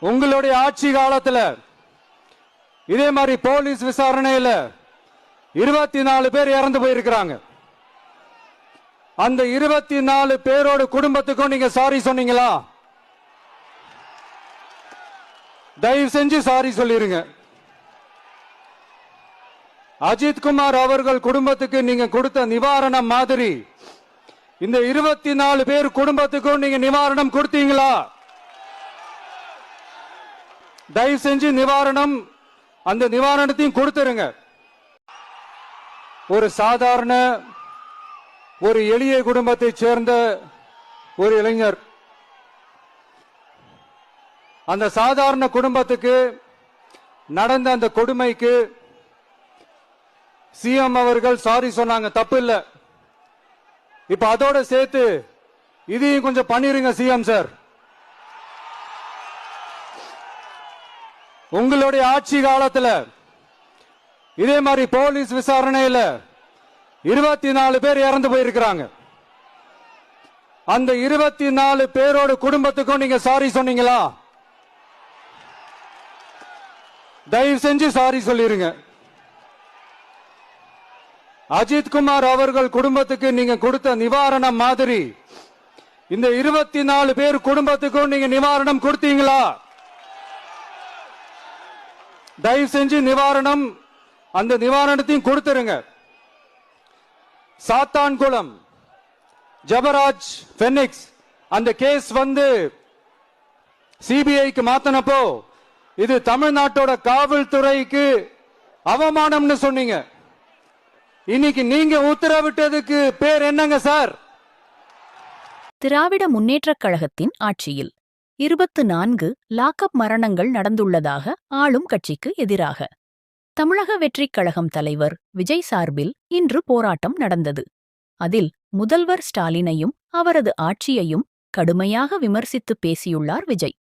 உங்களுடைய ஆட்சி காலத்துல இதே மாதிரி போலீஸ் விசாரணையில 24 பேர் இறந்து போயிருக்கிறாங்க. அந்த 24 பேரோட குடும்பத்துக்கும் நீங்க சாரி சொன்னீங்களா? தயவு செஞ்சு சாரி சொல்லிருங்க. அஜித்குமார் அவர்கள் குடும்பத்துக்கு நீங்க கொடுத்த நிவாரணம் மாதிரி இந்த 24 பேர் குடும்பத்துக்கும் நீங்க நிவாரணம் கொடுத்தீங்களா? தயவு செஞ்சு நிவாரணம், அந்த நிவாரணத்தையும் கொடுத்துருங்க. ஒரு சாதாரண ஒரு எளிய குடும்பத்தை சேர்ந்த ஒரு இளைஞர், அந்த சாதாரண குடும்பத்துக்கு நடந்த அந்த கொடுமைக்கு சிஎம் அவர்கள் சாரி சொன்னாங்க, தப்பு இல்ல. இப்ப அதோட சேர்த்து இதையும் கொஞ்சம் பண்ணிருங்க சிஎம் சார். உங்களுடைய ஆட்சி காலத்துல இதே மாதிரி போலீஸ் விசாரணையில 24 பேர் இறந்து போயிருக்கிறாங்க. அந்த 24 பேரோட குடும்பத்துக்கும் நீங்க சாரி சொன்னீங்களா? தயவு செஞ்சு சாரி சொல்லிருங்க. அஜித்குமார் அவர்கள் குடும்பத்துக்கு நீங்க கொடுத்த நிவாரணம் மாதிரி இந்த 24 பேர் குடும்பத்துக்கும் நீங்க நிவாரணம் கொடுத்தீங்களா? தயவு செஞ்சு நிவாரணம், அந்த நிவாரணத்தையும் கொடுத்துருங்க. சாத்தான்குளம் ஜபராஜ் பெனிக்ஸ் அந்த கேஸ் வந்து சிபிஐக்கு மாத்தினப்போ இது தமிழ்நாட்டோட காவல்துறைக்கு அவமானம்னு சொன்னீங்க. இன்னைக்கு நீங்க உத்தரவிட்டதுக்கு பேர் என்னங்க சார்? திராவிட முன்னேற்றக் கழகத்தின் ஆட்சியில் 24 லாக்அப் மரணங்கள் நடந்துள்ளதாக ஆளும் கட்சிக்கு எதிராக தமிழக வெற்றிக் கழகம் தலைவர் விஜய் சார்பில் இன்று போராட்டம் நடந்தது. அதில் முதல்வர் ஸ்டாலினையும் அவரது ஆட்சியையும் கடுமையாக விமர்சித்து பேசியுள்ளார் விஜய்.